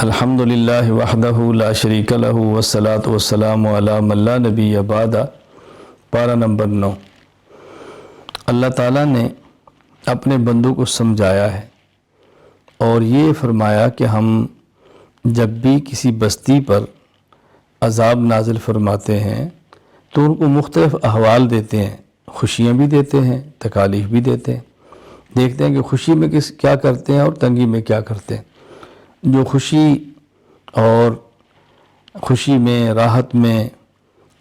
الحمد للہ وحدہ لا شریک لہ والصلاة والسلام علی من لا نبی بعد۔ پارہ نمبر 9۔ اللہ تعالیٰ نے اپنے بندوں کو سمجھایا ہے اور یہ فرمایا کہ ہم جب بھی کسی بستی پر عذاب نازل فرماتے ہیں تو ان کو مختلف احوال دیتے ہیں، خوشیاں بھی دیتے ہیں، تکالیف بھی دیتے ہیں۔ دیکھتے ہیں کہ خوشی میں کیا کرتے ہیں اور تنگی میں کیا کرتے ہیں۔ جو خوشی میں، راحت میں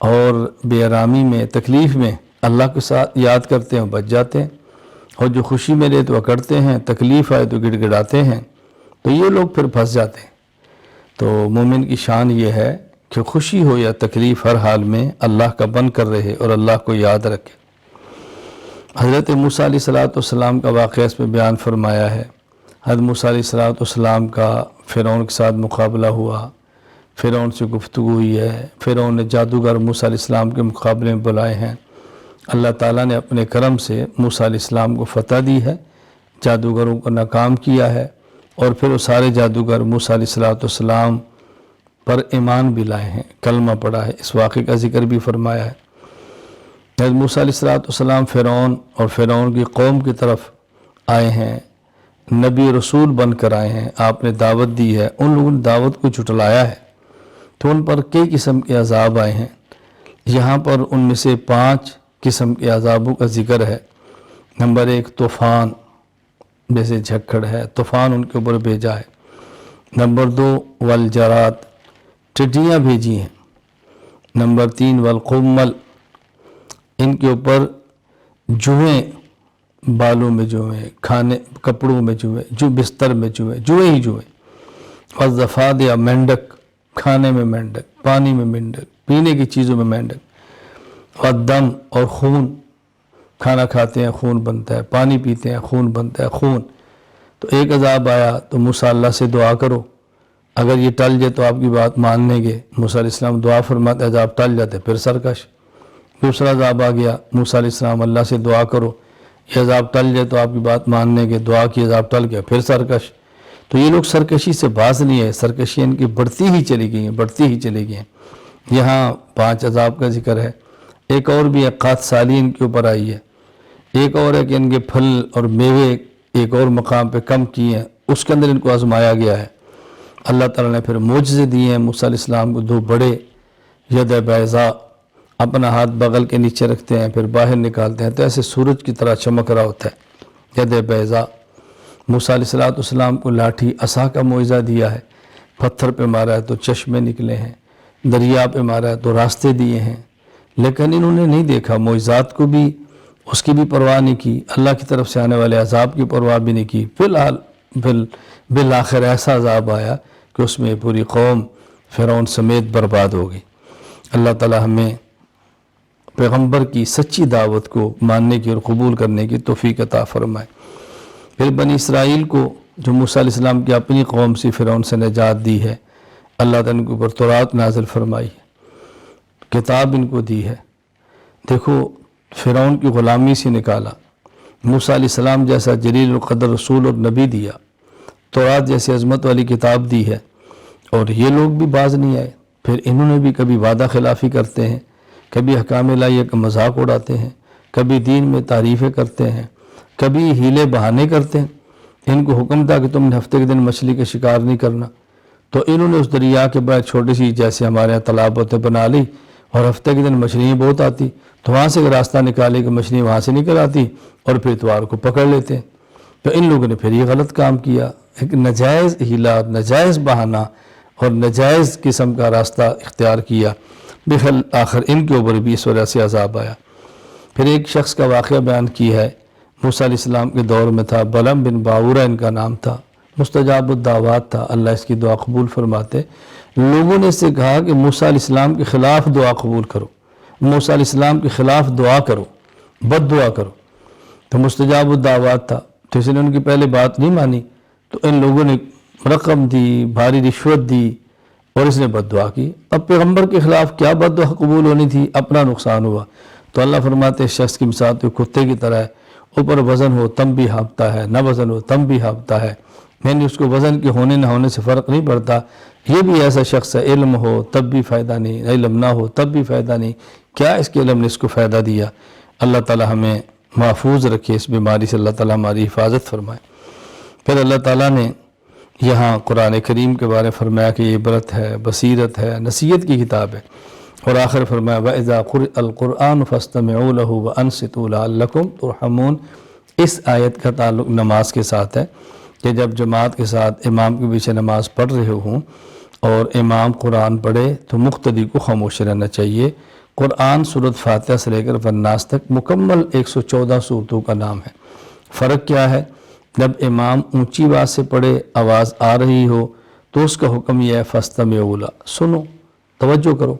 اور بے آرامی میں، تکلیف میں اللہ کے ساتھ یاد کرتے ہیں، بچ جاتے ہیں، اور جو خوشی میں رہے تو اکڑتے ہیں، تکلیف آئے تو گڑ گڑاتے ہیں، تو یہ لوگ پھر پھنس جاتے ہیں۔ تو مومن کی شان یہ ہے کہ خوشی ہو یا تکلیف ہر حال میں اللہ کا بن کر رہے اور اللہ کو یاد رکھے۔ حضرت موسیٰ علیہ السلام کا واقعہ اس میں بیان فرمایا ہے۔ حضرت موسیٰ علیہ السلام کا فرعون کے ساتھ مقابلہ ہوا، فرعون سے گفتگو ہوئی ہے، فرعون نے جادوگر موسیٰ علیہ السلام کے مقابلے میں بلائے ہیں۔ اللہ تعالیٰ نے اپنے کرم سے موسیٰ علیہ السلام کو فتح دی ہے، جادوگروں کو ناکام کیا ہے، اور پھر وہ سارے جادوگر موسیٰ علیہ السلام پر ایمان بھی لائے ہیں، کلمہ پڑھا ہے۔ اس واقعے کا ذکر بھی فرمایا ہے۔ حضرت موسیٰ علیہ السلام فرعون اور فرعون کی قوم کی طرف آئے ہیں، نبی رسول بن کر آئے ہیں، آپ نے دعوت دی ہے، ان لوگوں نے دعوت کو جھٹلایا ہے، تو ان پر کئی قسم کے عذاب آئے ہیں۔ یہاں پر ان میں سے 5 قسم کے عذابوں کا ذکر ہے۔ نمبر 1 طوفان، جیسے جھکڑ ہے، طوفان ان کے اوپر بھیجا ہے۔ نمبر 2 والجراد، ٹڈیاں بھیجی ہیں۔ نمبر 3 والقمل، ان کے اوپر جوئیں، بالوں میں جوئیں، کپڑوں میں جوئیں، بستر میں جوئیں ہی جوئیں۔ والضفادع، مینڈک، کھانے میں مینڈک، پانی میں مینڈک، پینے کی چیزوں میں مینڈک۔ والدم، اور خون، کھانا کھاتے ہیں خون بنتا ہے، پانی پیتے ہیں خون بنتا ہے، خون۔ تو ایک عذاب آیا تو موسیٰ اللہ سے دعا کرو، اگر یہ ٹل جائے تو آپ کی بات مان لیں گے۔ موسیٰ علیہ السلام دعا فرماتے، عذاب ٹل جاتے، پھر سرکش۔ دوسرا عذاب آ گیا، موسیٰ علیہ السلام اللہ سے دعا کرو، یہ عذاب ٹل جائے تو آپ کی بات مان لیں گے، دعا کی، عذاب ٹل گیا، پھر سرکش۔ تو یہ لوگ سرکشی سے باز نہیں ہے، سرکشی ان کی بڑھتی ہی چلی گئی ہیں۔ یہاں 5 عذاب کا ذکر ہے۔ ایک اور بھی ہے، قحط سالی ان کے اوپر آئی ہے۔ ایک اور ہے کہ ان کے پھل اور میوے ایک اور مقام پہ کم کیے ہیں، اس کے اندر ان کو آزمایا گیا ہے۔ اللہ تعالیٰ نے پھر معجزے دیے ہیں موسیٰ علیہ السلام کو، 2 بڑے، ید بیضاء، اپنا ہاتھ بغل کے نیچے رکھتے ہیں، پھر باہر نکالتے ہیں تو ایسے سورج کی طرح چمک رہا ہوتا ہے، ید بیضاء۔ موسیٰ علیہ السلام کو لاٹھی عصا کا معجزہ دیا ہے، پتھر پہ مارا ہے تو چشمے نکلے ہیں، دریا پہ مارا ہے تو راستے دیے ہیں، لیکن انہوں نے نہیں دیکھا معجزات کو بھی، اس کی بھی پرواہ نہیں کی، اللہ کی طرف سے آنے والے عذاب کی پرواہ بھی نہیں کی۔ فی الحال بالآخر ایسا عذاب آیا کہ اس میں پوری قوم فرعون سمیت برباد ہو گئی۔ اللہ تعالیٰ ہمیں پیغمبر کی سچی دعوت کو ماننے کی اور قبول کرنے کی توفیق عطا فرمائے۔ پھر بنی اسرائیل کو جو موسیٰ علیہ السلام کی اپنی قوم سے فرعون سے نجات دی ہے، اللہ تعالیٰ نے ان کے اوپر تورات نازل فرمائی ہے، کتاب ان کو دی ہے۔ دیکھو فرعون کی غلامی سے نکالا، موسیٰ علیہ السلام جیسا جلیل القدر رسول اور نبی دیا، تورات جیسی عظمت والی کتاب دی ہے، اور یہ لوگ بھی باز نہیں آئے۔ پھر انہوں نے بھی کبھی وعدہ خلافی کرتے ہیں، کبھی احکام الہیہ کا مذاق اڑاتے ہیں، کبھی دین میں تعریفیں کرتے ہیں، کبھی ہیلے بہانے کرتے ہیں۔ ان کو حکم تھا کہ تم نے ہفتے کے دن مچھلی کا شکار نہیں کرنا، تو انہوں نے اس دریا کے بعد چھوٹی سی، جیسے ہمارے یہاں تالاب ہوتے، بنا لی، اور ہفتے کے دن مچھلیاں بہت آتی، تو وہاں سے راستہ نکالے کہ مچھلی وہاں سے نکل آتی، اور پھر اتوار کو پکڑ لیتے ہیں۔ تو ان لوگوں نے پھر یہ غلط کام کیا، ایک ناجائز ہیلا، ناجائز بہانہ اور ناجائز قسم کا راستہ اختیار کیا۔ آخر ان کے اوپر بھی اس وجہ سے عذاب آیا۔ پھر ایک شخص کا واقعہ بیان کی ہے، موسیٰ علیہ السلام کے دور میں تھا، بلم بن باورہ ان کا نام تھا، مستجاب الدعوات تھا، اللہ اس کی دعا قبول فرماتے۔ لوگوں نے اس سے کہا کہ موسیٰ علیہ السلام کے خلاف دعا قبول کرو، موسیٰ علیہ السلام کے خلاف دعا کرو، بد دعا کرو۔ تو مستجاب الدعوات تھا، تو اس نے ان کی پہلے بات نہیں مانی، تو ان لوگوں نے رقم دی، بھاری رشوت دی، اور اس نے بد دعا کی۔ اب پیغمبر کے خلاف کیا بد دعا قبول ہونی تھی، اپنا نقصان ہوا۔ تو اللہ فرماتے ہیں شخص کی مثال تو کتے کی طرح ہے، اوپر وزن ہو تم بھی ہانپتا ہے، نہ وزن ہو تم بھی ہانپتا ہے۔ یعنی اس کو وزن کے ہونے نہ ہونے سے فرق نہیں پڑتا۔ یہ بھی ایسا شخص ہے، علم ہو تب بھی فائدہ نہیں، علم نہ ہو تب بھی فائدہ نہیں، کیا اس کے علم نے اس کو فائدہ دیا؟ اللہ تعالی ہمیں محفوظ رکھے اس بیماری سے، اللہ تعالی ہماری حفاظت فرمائے۔ پھر اللہ تعالیٰ نے یہاں قرآن کریم کے بارے فرمایا کہ یہ عبرت ہے، بصیرت ہے، نصیحت کی کتاب ہے، اور آخر فرمایا وَإِذَا قُرِئَ الْقُرْآنُ فَاسْتَمِعُوا لَهُ وَأَنصِتُوا لَعَلَّكُمْ تُرْحَمُونَ۔ اس آیت کا تعلق نماز کے ساتھ ہے کہ جب جماعت کے ساتھ امام کے پیچھے نماز پڑھ رہے ہوں اور امام قرآن پڑھے تو مقتدی کو خاموش رہنا چاہیے۔ قرآن سورۃ فاتحہ سے لے کر والناس تک مکمل 114 صورتوں کا نام ہے۔ فرق کیا ہے؟ جب امام اونچی آواز سے پڑھے، آواز آ رہی ہو تو اس کا حکم یہ ہے فاستمعوا لہ، سنو، توجہ کرو،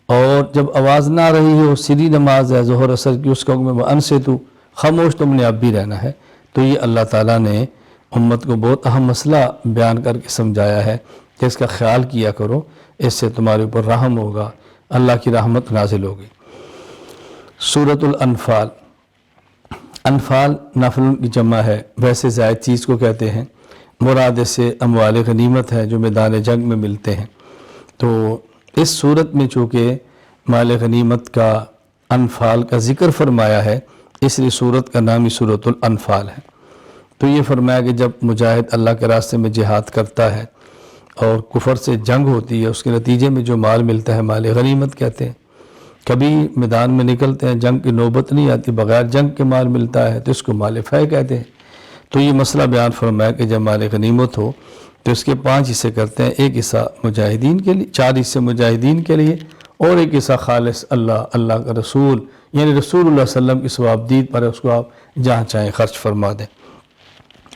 اور جب آواز نہ آ رہی ہو، سری نماز ہے ظہر اثر کی، اس کا حکم ہے وانصتوا، خاموش تم نے اب بھی رہنا ہے۔ تو یہ اللہ تعالیٰ نے امت کو بہت اہم مسئلہ بیان کر کے سمجھایا ہے کہ اس کا خیال کیا کرو، اس سے تمہارے اوپر رحم ہوگا، اللہ کی رحمت نازل ہوگی۔ سورۃ الانفال، انفال نفل کی جمع ہے، ویسے زائد چیز کو کہتے ہیں، مراد اس سے اموال غنیمت ہے جو میدان جنگ میں ملتے ہیں۔ تو اس صورت میں چونکہ مال غنیمت کا، انفال کا ذکر فرمایا ہے، اس لیے صورت کا نام ہی سورۃ الانفال ہے۔ تو یہ فرمایا کہ جب مجاہد اللہ کے راستے میں جہاد کرتا ہے اور کفر سے جنگ ہوتی ہے، اس کے نتیجے میں جو مال ملتا ہے مال غنیمت کہتے ہیں۔ کبھی میدان میں نکلتے ہیں، جنگ کی نوبت نہیں آتی، بغیر جنگ کے مال ملتا ہے تو اس کو مال فے کہتے ہیں۔ تو یہ مسئلہ بیان فرمایا کہ جب مال غنیمت ہو تو اس کے 5 حصے کرتے ہیں، ایک حصہ مجاہدین کے لیے، 4 حصے مجاہدین کے لیے، اور ایک حصہ خالص اللہ کا رسول، یعنی رسول اللہ صلی اللہ علیہ وسلم کی ثوابدید پر اس کو آپ جہاں چاہیں خرچ فرما دیں۔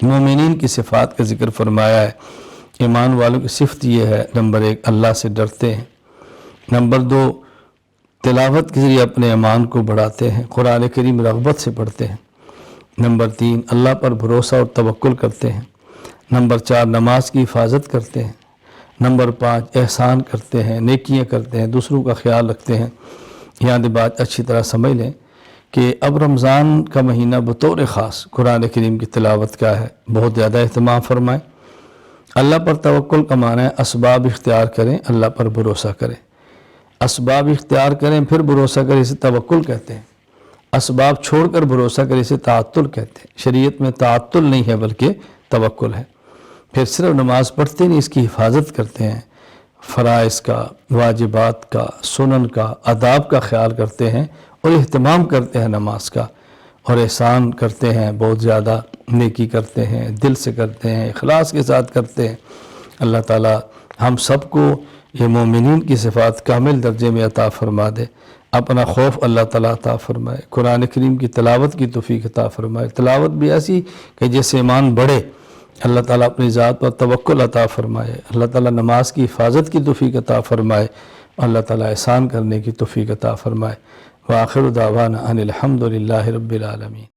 مومنین کی صفات کا ذکر فرمایا ہے۔ ایمان والوں کی صفت یہ ہے، نمبر 1 اللہ سے ڈرتے ہیں، نمبر 2 تلاوت کے ذریعے اپنے ایمان کو بڑھاتے ہیں، قرآن کریم رغبت سے پڑھتے ہیں، نمبر 3 اللہ پر بھروسہ اور توکل کرتے ہیں، نمبر 4 نماز کی حفاظت کرتے ہیں، نمبر 5 احسان کرتے ہیں، نیکیاں کرتے ہیں، دوسروں کا خیال رکھتے ہیں۔ یہاں دی بات اچھی طرح سمجھ لیں کہ اب رمضان کا مہینہ بطور خاص قرآن کریم کی تلاوت کا ہے، بہت زیادہ اہتمام فرمائیں۔ اللہ پر توکل کا معنی ہے اسباب اختیار کریں، اللہ پر بھروسہ کریں، اسباب اختیار کریں پھر بھروسہ کریں، اسے توکل کہتے ہیں۔ اسباب چھوڑ کر بھروسہ کریں، اسے تعطل کہتے ہیں۔ شریعت میں تعطل نہیں ہے بلکہ توکل ہے۔ پھر صرف نماز پڑھتے نہیں، اس کی حفاظت کرتے ہیں، فرائض کا، واجبات کا، سنن کا، آداب کا خیال کرتے ہیں اور اہتمام کرتے ہیں نماز کا، اور احسان کرتے ہیں، بہت زیادہ نیکی کرتے ہیں، دل سے کرتے ہیں، اخلاص کے ساتھ کرتے ہیں۔ اللہ تعالی ہم سب کو یہ مومنین کی صفات کامل درجے میں عطا فرما دے، اپنا خوف اللہ تعالیٰ عطا فرمائے، قرآن کریم کی تلاوت کی توفیق عطا فرمائے، تلاوت بھی ایسی کہ جس سے ایمان بڑھے، اللہ تعالیٰ اپنی ذات پر توکل عطا فرمائے، اللہ تعالیٰ نماز کی حفاظت کی توفیق عطا فرمائے، اللہ تعالیٰ احسان کرنے کی توفیق عطا فرمائے۔ وآخر دعوانا ان الحمد للہ رب العالمین۔